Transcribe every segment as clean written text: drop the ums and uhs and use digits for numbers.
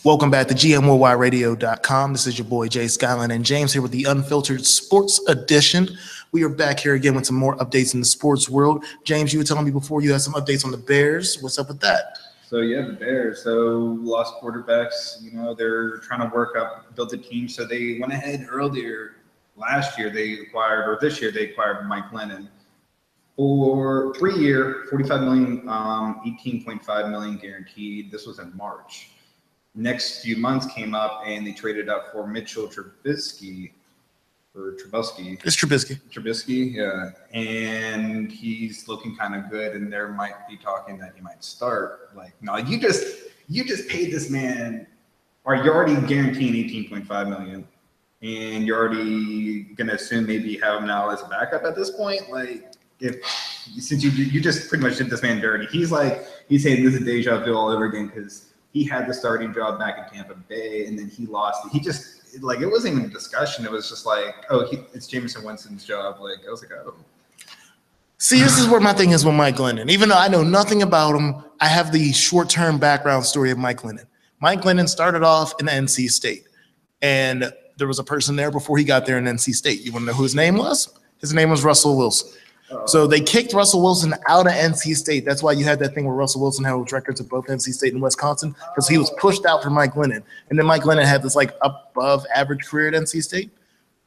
Welcome back to GMWorldWideRadio.com. This is your boy Jay Skyline and James here with the Unfiltered Sports Edition. We are back here again with some more updates in the sports world. James, you were telling me before you had some updates on the Bears. What's up with that? So yeah, the Bears. So lost quarterbacks. They're trying to build a team. So they went ahead earlier last year. This year they acquired Mike Lennon for 3-year, $45 million, $18.5 million guaranteed. This was in March. Next few months came up and they traded up for Mitchell Trubisky. It's Trubisky, yeah. And he's looking kind of good, and there might be talking that he might start. Like, no, you just paid this man, or you're already guaranteeing $18.5 million, and you're already gonna assume maybe have him now as a backup at this point. Like, since you just pretty much did this man dirty. He's saying this is deja vu all over again because he had the starting job back in Tampa Bay, and then he lost it. It wasn't even a discussion. It was just like, it's Jameson Winston's job. Like, I was like, oh. See, this is where my thing is with Mike Glennon. Even though I know nothing about him, I have the short-term background story of Mike Glennon. Mike Glennon started off in NC State, and there was a person there before he got there in NC State. You want to know who his name was? His name was Russell Wilson. So they kicked Russell Wilson out of NC State. That's why you had that thing where Russell Wilson had records of both NC State and Wisconsin, because he was pushed out for Mike Glennon. And then Mike Glennon had this above average career at NC State.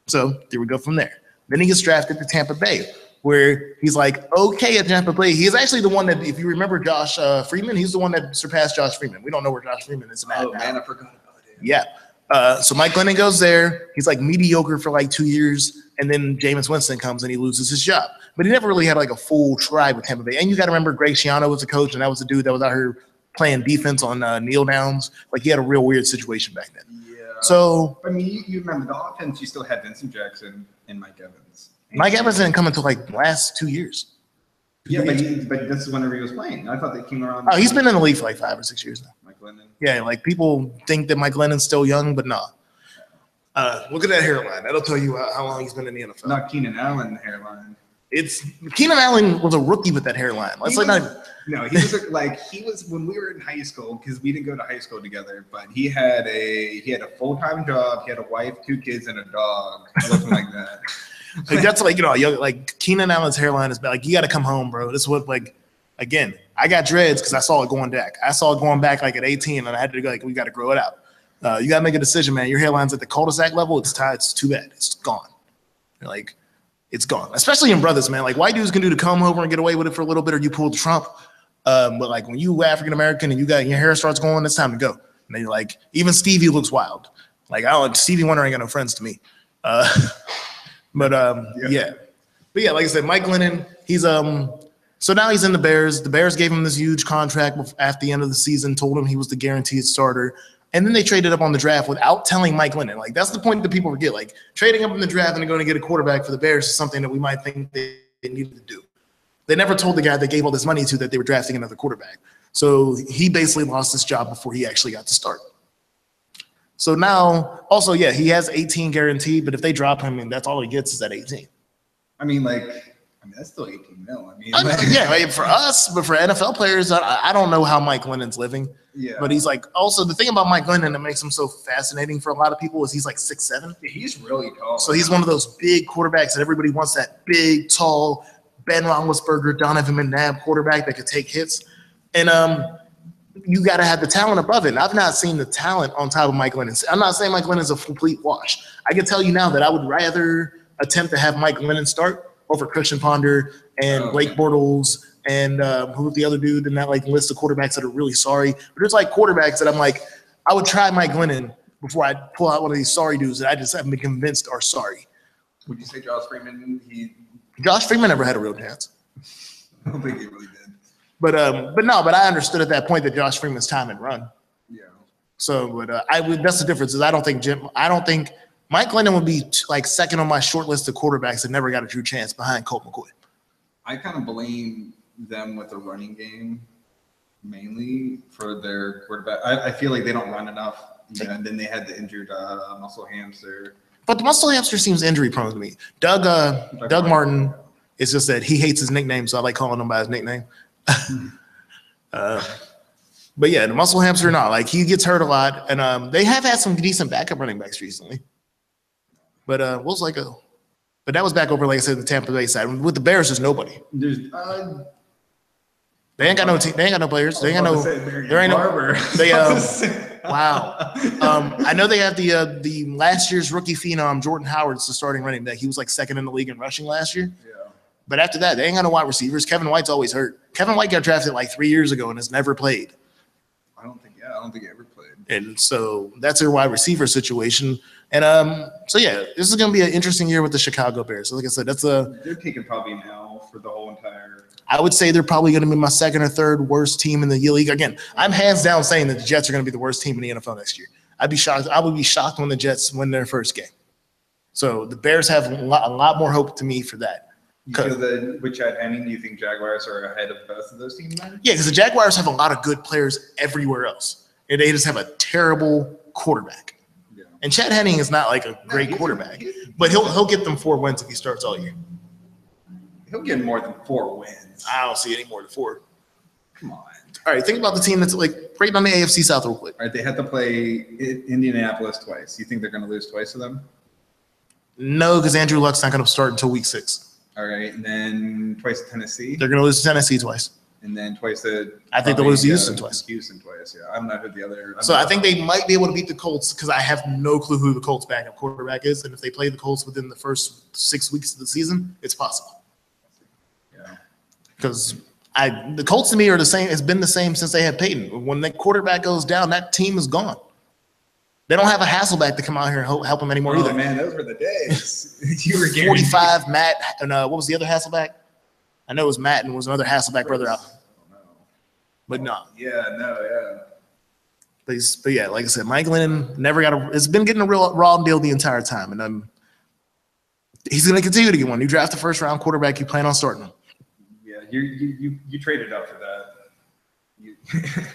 So there we go from there. Then he gets drafted to Tampa Bay, where he's like, okay at Tampa Bay. He's actually the one that, if you remember Josh Freeman, he's the one that surpassed Josh Freeman. We don't know where Josh Freeman is. Man, I forgot about it. Yeah. So Mike Glennon goes there. He's mediocre for 2 years. And then Jameis Winston comes and he loses his job. But he never really had a full try with Tampa Bay. And you got to remember Greg Schiano was the coach, and that was the dude that was out here playing defense on kneel downs. He had a real weird situation back then. Yeah. So I mean, you remember the offense. You still had Vincent Jackson and Mike Evans. Mike Evans didn't come until the last 2 years. Yeah, but this is whenever he was playing. I thought they came around. Oh, he's been in the league for 5 or 6 years now. Mike Lennon. Yeah, people think that Mike Glennon's still young, but nah. Look at that hairline. That'll tell you how long he's been in the NFL. Not Keenan Allen hairline. Keenan Allen was a rookie with that hairline. He was when we were in high school, because we didn't go to high school together, but he had a full-time job, he had a wife, 2 kids, and a dog, looking like that. That's Keenan Allen's hairline is bad. You got to come home, bro. This is what again, I got dreads because I saw it going back. I saw it going back at 18, and I had to go we got to grow it out. You got to make a decision, man. Your hairline's at the cul-de-sac level. It's tied. It's too bad. It's gone. It's gone. Especially in brothers, man. White dudes can do the comb over and get away with it for a little bit, or you pull the Trump. But when you African American and you got your hair starts going, it's time to go. And then you're even Stevie looks wild. Stevie Wonder ain't got no friends to me. Yeah. But yeah, like I said, Mike Glennon, he's so now he's in the Bears. The Bears gave him this huge contract after the end of the season, told him he was the guaranteed starter. And then they traded up on the draft without telling Mike Glennon. That's the point that people forget. Trading up in the draft and going to get a quarterback for the Bears is something that we might think they needed to do. They never told the guy they gave all this money to that they were drafting another quarterback. So he basically lost his job before he actually got to start. So now, also, yeah, he has 18 guaranteed, but if they drop him, and that's all he gets is that 18. I mean, that's still 18 mil. For us, but for NFL players, I don't know how Mike Glennon's living. Yeah. But he's also the thing about Mike Glennon that makes him so fascinating for a lot of people is he's 6'7". Yeah, he's really tall. So he's one of those big quarterbacks that everybody wants, that big, tall Ben Roethlisberger, Donovan McNabb quarterback that could take hits. And you got to have the talent above it. And I've not seen the talent on top of Mike Glennon. I'm not saying Mike Glennon's a complete wash. I can tell you now that I would rather attempt to have Mike Glennon start over Christian Ponder and Blake Bortles and who's the other dude in that list of quarterbacks that are really sorry. But there's quarterbacks that I'm I would try Mike Glennon before I pull out one of these sorry dudes that I just haven't been convinced are sorry. Would you say Josh Freeman? Josh Freeman never had a real chance. I don't think he really did. But I understood at that point that Josh Freeman's time had run. Yeah. So, that's the difference. Is I don't think Mike Glennon would be second on my short list of quarterbacks that never got a true chance behind Colt McCoy. I kind of blame them with the running game mainly for their quarterback. I feel like they don't run enough. And then they had the injured muscle hamster. But the muscle hamster seems injury prone to me. Doug Martin, it's just that he hates his nickname, so I like calling him by his nickname. But yeah, the muscle hamster, not like he gets hurt a lot, and they have had some decent backup running backs recently. But but that was back over, like I said, the Tampa Bay side. With the Bears, there's nobody. They ain't got no team. They ain't got no players. They ain't got no. There ain't no. They wow. I know they have the last year's rookie phenom Jordan Howard's the starting running back. He was like second in the league in rushing last year. Yeah. But after that, they ain't got no wide receivers. Kevin White's always hurt. Kevin White got drafted like 3 years ago and has never played. I don't think he ever played. And so that's their wide receiver situation. And so yeah, this is gonna be an interesting year with the Chicago Bears. So like I said, they're taking probably an L for the whole entire. I would say they're probably going to be my second or third worst team in the league. Again, I'm hands down saying that the Jets are going to be the worst team in the NFL next year. I'd be shocked. I would be shocked when the Jets win their first game. So the Bears have a lot more hope to me for that. You feel that with Chad Henne, do you think Jaguars are ahead of both of those teams then? Yeah, because the Jaguars have a lot of good players everywhere else. And they just have a terrible quarterback. Yeah. And Chad Henne is not like a great quarterback, but he'll get them 4 wins if he starts all year. He'll get more than 4 wins. I don't see any more than 4. Come on. All right, think about the team that's like right on the AFC South real quick. All right, they had to play Indianapolis twice. You think they're going to lose twice to them? No, because Andrew Luck's not going to start until week 6. All right, and then twice to Tennessee. They're going to lose to Tennessee twice. And then twice to. I think they'll lose to Houston twice. Houston twice, yeah. I don't know who the other. So I think they might be able to beat the Colts because I have no clue who the Colts' backup quarterback is, and if they play the Colts within the first 6 weeks of the season, it's possible. Because the Colts to me are the same. It's been the same since they had Peyton. When the quarterback goes down, that team is gone. They don't have a Hasselback to come out here and help them anymore either. Oh man, those were the days. You were 45, Matt, and what was the other Hasselback? I know it was Matt and was another Hasselback brother out. But no. Yeah. But yeah, like I said, Mike Glennon never got it's been getting a real raw deal the entire time, and he's going to continue to get one. You draft the first round quarterback, you plan on starting him. You traded up for that.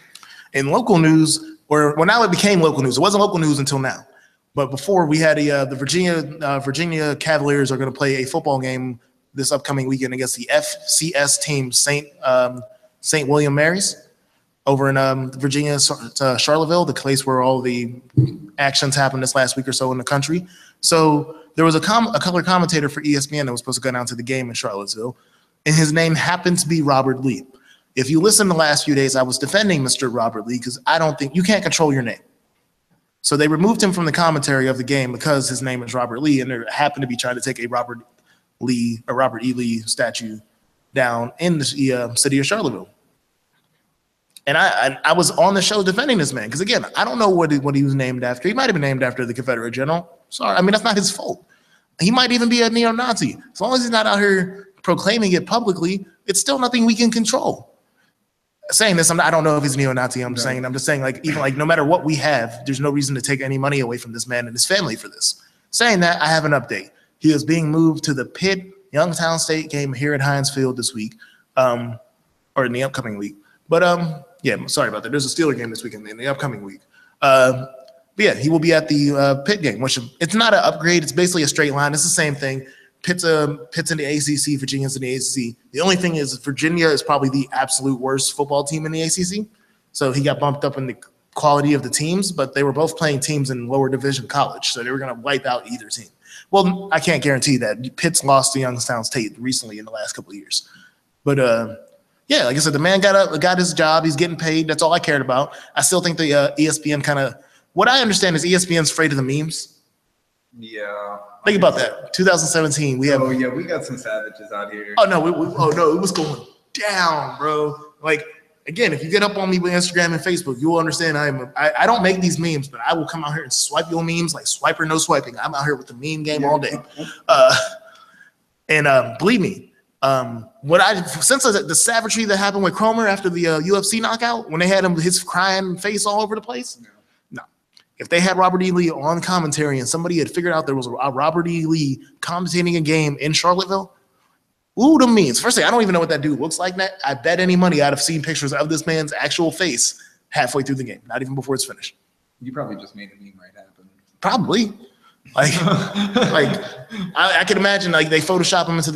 In local news, now it became local news. It wasn't local news until now, but before we had the Virginia Cavaliers are going to play a football game this upcoming weekend against the FCS team St. William Mary's over in Virginia, Charlottesville, the place where all the actions happened this last week or so in the country. So there was a color commentator for ESPN that was supposed to go down to the game in Charlottesville. And his name happened to be Robert Lee. If you listen the last few days, I was defending Mr. Robert Lee because I don't think you can't control your name. So they removed him from the commentary of the game because his name is Robert Lee, and they happened to be trying to take a Robert E. Lee statue down in the city of Charlottesville. And I was on the show defending this man because, again, I don't know what he was named after. He might have been named after the Confederate general. Sorry, I mean, that's not his fault. He might even be a neo-Nazi. As long as he's not out here proclaiming it publicly, it's still nothing we can control. Saying this, I don't know if he's neo-Nazi. I'm just saying, like, even like no matter what we have, there's no reason to take any money away from this man and his family for this. Saying that, I have an update. He is being moved to the Pitt Youngstown State game here at Heinz Field this week, or in the upcoming week. But yeah, sorry about that. There's a Steeler game this weekend in the upcoming week. But yeah, he will be at the Pitt game, which it's not an upgrade. It's basically a straight line. It's the same thing. Pitt's in the ACC, Virginia's in the ACC. The only thing is Virginia is probably the absolute worst football team in the ACC. So he got bumped up in the quality of the teams, but they were both playing teams in lower division college. So they were going to wipe out either team. Well, I can't guarantee that. Pitt's lost to Youngstown State recently in the last couple of years. But yeah, like I said, the man got his job. He's getting paid. That's all I cared about. I still think the ESPN kind of – what I understand is ESPN's afraid of the memes. Yeah. Think about that. 2017, we have. Oh yeah, we got some savages out here. Oh no, it was going down, bro. Like again, if you get up on me with Instagram and Facebook, you will understand I don't make these memes, but I will come out here and swipe your memes like swipe or no swiping. I'm out here with the meme game all day. And believe me, since the savagery that happened with Cromer after the UFC knockout, when they had his crying face all over the place. Yeah. If they had Robert E. Lee on commentary and somebody had figured out there was a Robert E. Lee commentating a game in Charlottesville, ooh, the memes. First thing, I don't even know what that dude looks like. I bet any money I'd have seen pictures of this man's actual face halfway through the game, not even before it's finished. You probably just made a meme right happen. Probably. Like I can imagine like they Photoshop him into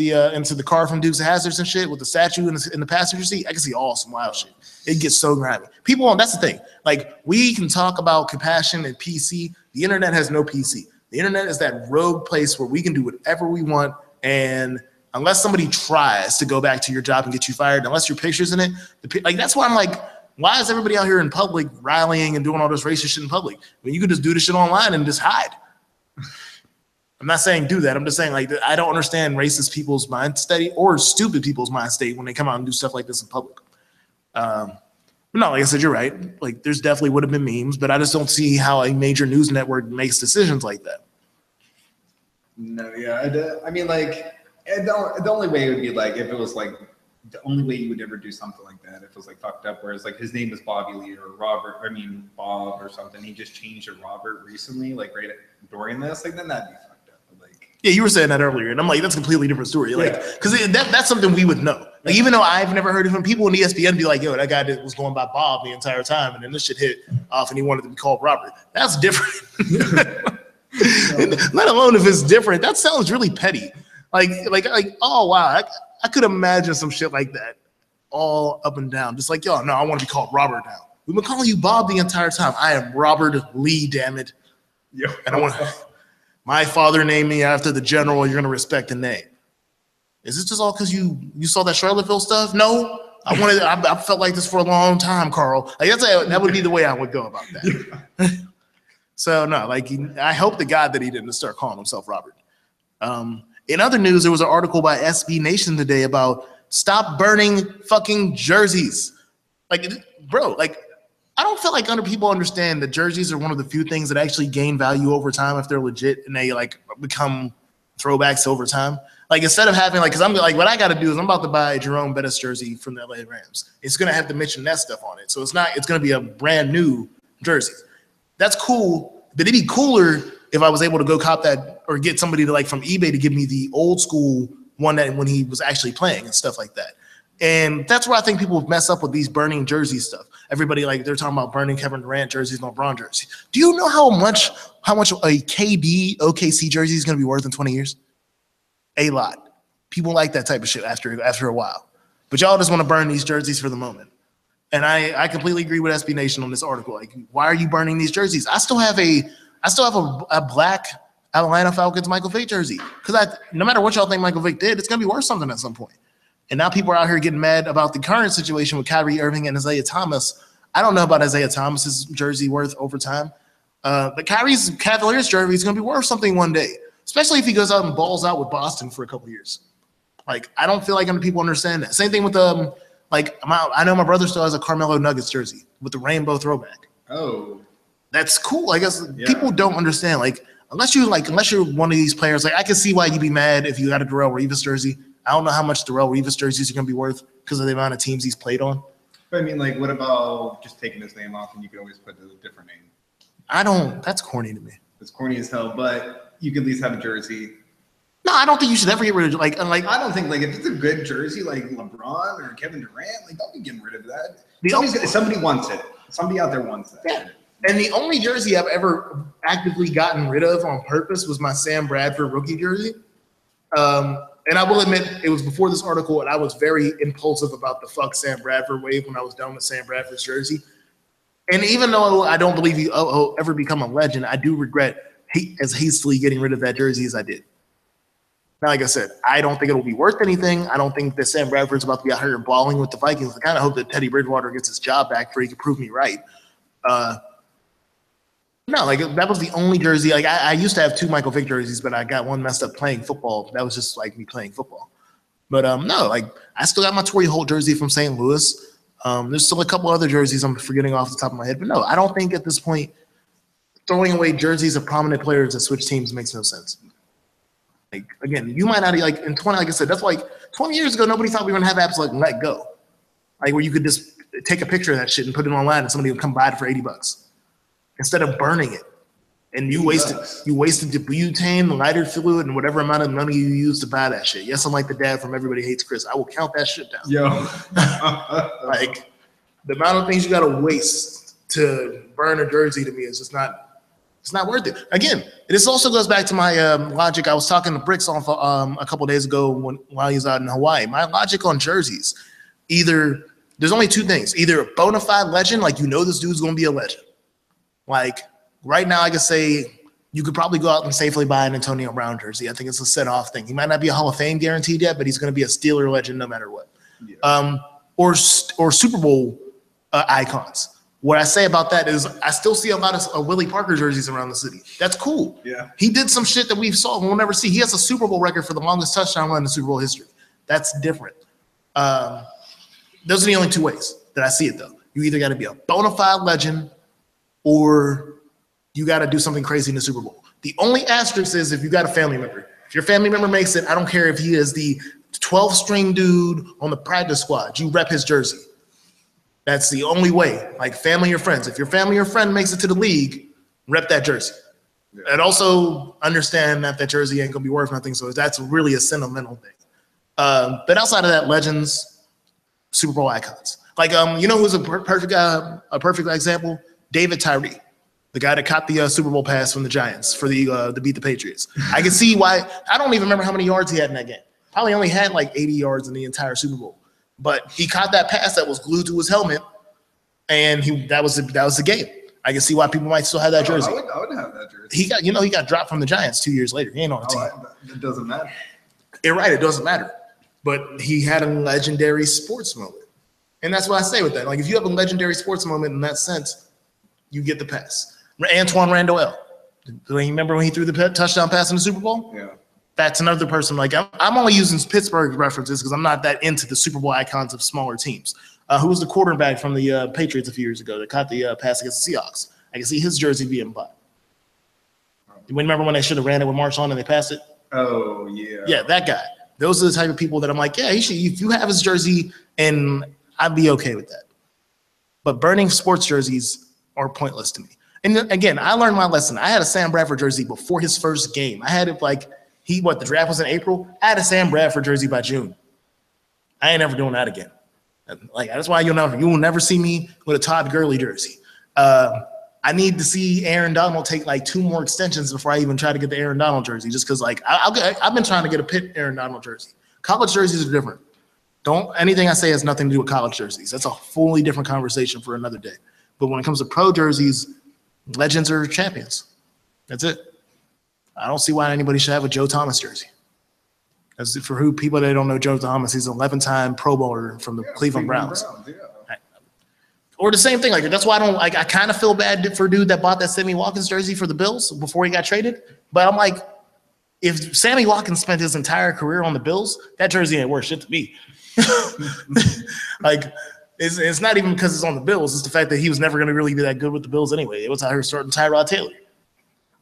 the car from Dukes of Hazzards and shit with the statue in the passenger seat. I can see all some wild shit. It gets so grimy. People, that's the thing. Like we can talk about compassion and PC. The internet has no PC. The internet is that rogue place where we can do whatever we want, and unless somebody tries to go back to your job and get you fired, unless your picture's in it, like that's why I'm like, why is everybody out here in public rallying and doing all this racist shit in public? I mean, you could just do this shit online and just hide. I'm not saying do that. I'm just saying like I don't understand racist people's mind state or stupid people's mind state when they come out and do stuff like this in public. But no, like I said, you're right. Like there's definitely would have been memes, but I just don't see how a major news network makes decisions like that. No, yeah, I mean, like the only way it would be like if it was like the only way you would ever do something like that if it was like fucked up, whereas like his name is Bobby Lee or Bob or something. He just changed to Robert recently, like right during this, like then that'd be fucked up. But like, yeah, you were saying that earlier, and I'm like, that's a completely different story. Like, because that's something we would know. Like, even though I've never heard it from people in ESPN be like, yo, that guy that was going by Bob the entire time, and then this shit hit off, and he wanted to be called Robert. That's different. Let alone if it's different. That sounds really petty. Like, oh wow, I could imagine some shit like that, all up and down. Just like, yo, no, I want to be called Robert now. We've been calling you Bob the entire time. I am Robert Lee, damn it. Yo. And I want my father named me after the general. You're gonna respect the name. Is this just all because you saw that Charlottesville stuff? No, I felt like this for a long time, Carl. Like that would be the way I would go about that. So no, like I hope to God that he didn't start calling himself Robert. In other news, there was an article by SB Nation today about stop burning fucking jerseys. Like, bro, like I don't feel like other people understand that jerseys are one of the few things that actually gain value over time if they're legit and they like become throwbacks over time. Like instead of having like, because I'm like, what I got to do is I'm about to buy a Jerome Bettis jersey from the LA Rams. It's gonna have the Mitch and Ness stuff on it, so it's gonna be a brand new jersey. That's cool, but it'd be cooler if I was able to go cop that or get somebody to like from eBay to give me the old school one that when he was actually playing and stuff like that. And that's where I think people mess up with these burning jersey stuff. Everybody like they're talking about burning Kevin Durant jerseys and LeBron jerseys. Do you know how much a KD OKC jersey is going to be worth in 20 years? A lot. People like that type of shit after a while. But y'all just want to burn these jerseys for the moment. And I completely agree with SB Nation on this article. Like, why are you burning these jerseys? I still have a black Atlanta Falcons Michael Vick jersey because no matter what y'all think Michael Vick did, it's gonna be worth something at some point. And now people are out here getting mad about the current situation with Kyrie Irving and Isaiah Thomas. I don't know about Isaiah Thomas's jersey worth over time, but Kyrie's Cavaliers jersey is gonna be worth something one day, especially if he goes out and balls out with Boston for a couple years. Like I don't feel like people understand that. Same thing with I know my brother still has a Carmelo Nuggets jersey with the rainbow throwback. Oh, that's cool. I guess people don't understand. Like unless you're one of these players, like I can see why you'd be mad if you got a Darrelle Revis jersey. I don't know how much Darrelle Revis jerseys are going to be worth because of the amount of teams he's played on. But I mean, like, what about just taking his name off and you could always put a different name? That's corny to me. It's corny as hell, but you could at least have a jersey. No, I don't think you should ever get rid of like. I don't think like if it's a good jersey like LeBron or Kevin Durant, like don't be getting rid of that. Somebody wants it. Somebody out there wants that. Yeah. And the only jersey I've ever actively gotten rid of on purpose was my Sam Bradford rookie jersey. And I will admit, it was before this article, and I was very impulsive about the fuck Sam Bradford wave when I was done with Sam Bradford's jersey. And even though I don't believe he'll ever become a legend, I do regret as hastily getting rid of that jersey as I did. Now, like I said, I don't think it'll be worth anything. I don't think that Sam Bradford's about to be out here balling with the Vikings. I kind of hope that Teddy Bridgewater gets his job back so he can prove me right. No, like that was the only jersey. Like I used to have two Michael Vick jerseys, but I got one messed up playing football. That was just like me playing football. But no, like I still got my Torrey Holt jersey from St. Louis. There's still a couple other jerseys I'm forgetting off the top of my head. But no, I don't think at this point throwing away jerseys of prominent players that switch teams makes no sense. Like again, you might not like in 20. Like I said, that's like 20 years ago. Nobody thought we were gonna have apps like Let Go, like where you could just take a picture of that shit and put it online, and somebody would come buy it for $80. Instead of burning it, and you wasted the butane, the lighter fluid, and whatever amount of money you used to buy that shit. Yes, I'm like the dad from Everybody Hates Chris. I will count that shit down. Yo, like the amount of things you got to waste to burn a jersey to me is just not. It's not worth it. Again, this also goes back to my logic. I was talking to Bricks on a couple days ago while he was out in Hawaii. My logic on jerseys, there's only two things. Either a bona fide legend, like this dude's going to be a legend. Like right now, I could say you could probably go out and safely buy an Antonio Brown jersey. I think it's a set-off thing. He might not be a Hall of Fame guaranteed yet, but he's going to be a Steeler legend no matter what. Yeah. Or Super Bowl icons. What I say about that is I still see a lot of Willie Parker jerseys around the city. That's cool. Yeah. He did some shit that we'll never see. He has a Super Bowl record for the longest touchdown run in Super Bowl history. That's different. Those are the only two ways that I see it, though. You either got to be a bona fide legend or you got to do something crazy in the Super Bowl. The only asterisk is if you got a family member. If your family member makes it, I don't care if he is the 12th-string dude on the practice squad. You rep his jersey. That's the only way, like family or friends. If your family or friend makes it to the league, rep that jersey. Yeah. And also understand that jersey ain't going to be worth nothing, so that's really a sentimental thing. But outside of that, legends, Super Bowl icons. Like, who's a perfect example? David Tyree, the guy that caught the Super Bowl pass from the Giants to beat the Patriots. I can see why. I don't even remember how many yards he had in that game. Probably only had like 80 yards in the entire Super Bowl. But he caught that pass that was glued to his helmet, and that was the game. I can see why people might still have that jersey. I would have that jersey. He got dropped from the Giants 2 years later. He ain't on the team. It doesn't matter. You're right. It doesn't matter. But he had a legendary sports moment, and that's what I say with that. Like if you have a legendary sports moment in that sense, you get the pass. Antoine Randall. Do you remember when he threw the touchdown pass in the Super Bowl? Yeah. That's another person. Like I'm only using Pittsburgh references because I'm not that into the Super Bowl icons of smaller teams. Who was the quarterback from the Patriots a few years ago that caught the pass against the Seahawks? I can see his jersey being bought. You remember when they should have ran it with Marshawn and they passed it? Oh yeah. Yeah, that guy. Those are the type of people that I'm like, yeah, if you have his jersey, and I'd be okay with that. But burning sports jerseys are pointless to me. And again, I learned my lesson. I had a Sam Bradford jersey before his first game. I had it like. The draft was in April. I had a Sam Bradford jersey by June. I ain't never doing that again. Like that's why you will never see me with a Todd Gurley jersey. I need to see Aaron Donald take like 2 more extensions before I even try to get the Aaron Donald jersey. Just because I've been trying to get a Pitt Aaron Donald jersey. College jerseys are different. Anything I say has nothing to do with college jerseys. That's a fully different conversation for another day. But when it comes to pro jerseys, legends are champions. That's it. I don't see why anybody should have a Joe Thomas jersey. As for people that don't know Joe Thomas, he's an 11-time Pro Bowler from the Cleveland Browns. Yeah. Or the same thing. Like that's why I don't like. I kind of feel bad for a dude that bought that Sammy Watkins jersey for the Bills before he got traded. But I'm like, if Sammy Watkins spent his entire career on the Bills, that jersey ain't worth shit to me. Like it's not even because it's on the Bills. It's the fact that he was never going to really be that good with the Bills anyway. It was out here starting Tyrod Taylor.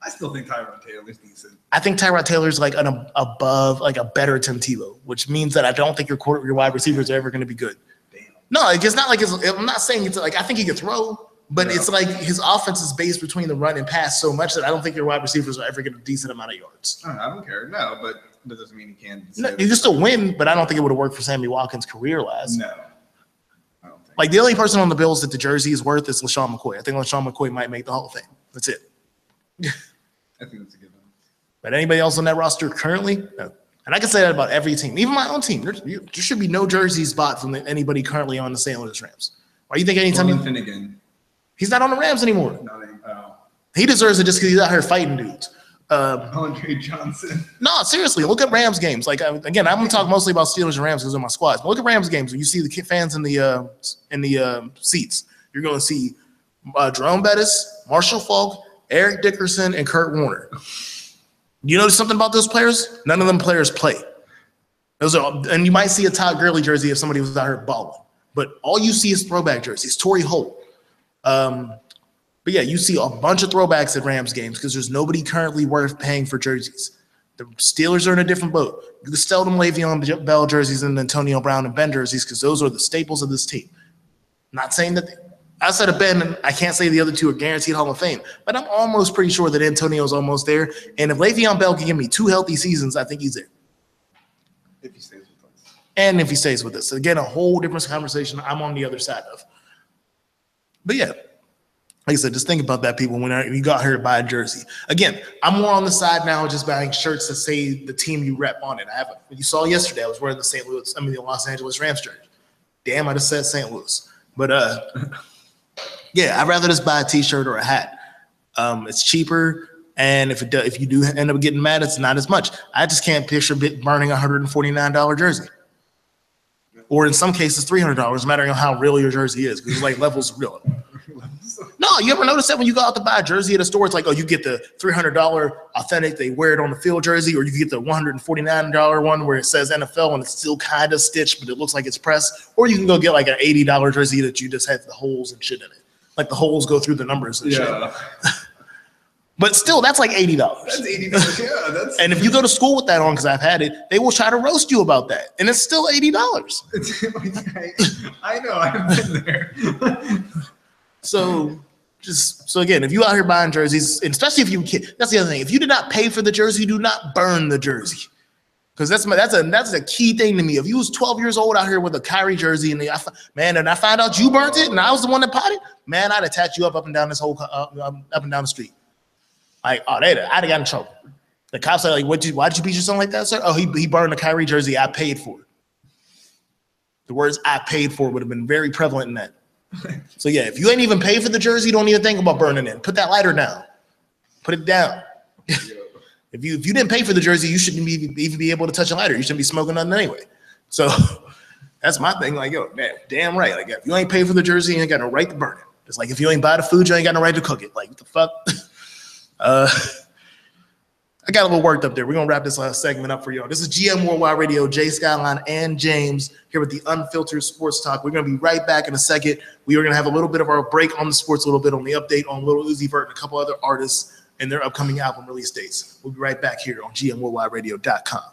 I still think Tyrod Taylor's decent. I think Tyrod Taylor's like above, like a better Tim Tebow, which means that I don't think your wide receivers are ever going to be good. Damn. No, like it's not like I'm not saying it's like I think he can throw, but it's like his offense is based between the run and pass so much that I don't think your wide receivers are ever get a decent amount of yards. I don't care. No, but that doesn't mean he can't. No, you can still win, but I don't think it would have worked for Sammy Watkins career-wise. No. I don't think. Like the only person on the Bills that the jersey is worth is LaShawn McCoy. I think LaShawn McCoy might make the Hall of Fame. That's it. I think that's a good one. But anybody else on that roster currently? No. And I can say that about every team, even my own team. There should be no jerseys bought from anybody currently on the St. Louis Rams. Why do you think anytime Finnegan? He's not on the Rams anymore. Not anymore. He deserves it just because he's out here fighting dudes. Andre Johnson. No, seriously, look at Rams games. Like again, I'm gonna talk mostly about Steelers and Rams because they're my squads. But look at Rams games when you see the fans in the seats. You're gonna see Jerome Bettis, Marshall Faulk, Eric Dickerson, and Kurt Warner. You notice something about those players? None of them players play. And you might see a Todd Gurley jersey if somebody was out here balling. But all you see is throwback jerseys. Torrey Holt. But yeah, you see a bunch of throwbacks at Rams games because there's nobody currently worth paying for jerseys. The Steelers are in a different boat. You can sell them Le'Veon Bell jerseys and Antonio Brown and Ben jerseys because those are the staples of this team. Not saying that outside of Ben, I can't say the other two are guaranteed Hall of Fame, but I'm almost pretty sure that Antonio's almost there. And if Le'Veon Bell can give me 2 healthy seasons, I think he's there. If he stays with us. And if he stays with us. Again, a whole different conversation I'm on the other side of. But yeah. Like I said, just think about that, people, when you go out here to buy a jersey. Again, I'm more on the side now just buying shirts that say the team you rep on it. You saw yesterday, I was wearing the Los Angeles Rams jersey. Damn, I just said St. Louis. But yeah, I'd rather just buy a t-shirt or a hat. It's cheaper, and if you do end up getting mad, it's not as much. I just can't picture burning a $149 jersey. Or in some cases, $300, no matter how real your jersey is, because like levels real. No, you ever notice that when you go out to buy a jersey at a store, it's like, oh, you get the $300 authentic, they wear it on the field jersey, or you get the $149 one where it says NFL and it's still kind of stitched, but it looks like it's pressed, or you can go get like an $80 jersey that you just have the holes and shit in it. Like the holes go through the numbers and shit. But still, that's like $80. That's $80. Yeah, that's. And if you go to school with that on, because I've had it, they will try to roast you about that, and it's still $80. I know, I've been there. So again, if you out here buying jerseys, and especially if you that's the other thing. If you did not pay for the jersey, do not burn the jersey, because that's a key thing to me. If you was 12 years old out here with a Kyrie jersey and I found out you burnt it and I was the one that potted, man, I'd attach you up and down this whole up and down the street. Like, oh, I'd have gotten in trouble. The cops are like, why'd you beat your son like that, sir? Oh, he burned the Kyrie jersey. I paid for it. The words "I paid for" would have been very prevalent in that. So yeah, if you ain't even paid for the jersey, don't even think about burning it. Put that lighter down. Put it down. If you didn't pay for the jersey, you shouldn't even be able to touch a lighter. You shouldn't be smoking nothing anyway. So that's my thing. Like, yo, man, damn right. Like, if you ain't paid for the jersey, you ain't got no right to burn it. Just like if you ain't buy the food, you ain't got no right to cook it. Like, what the fuck? I got a little worked up there. We're gonna wrap this segment up for y'all. This is GM Worldwide Radio, Jay Skyline and James here with the Unfiltered Sports Talk. We're gonna be right back in a second. We are gonna have a little bit of our break on the sports, a little bit on the update on Lil Uzi Vert and a couple other artists and their upcoming album release dates. We'll be right back here on GMWorldwideRadio.com.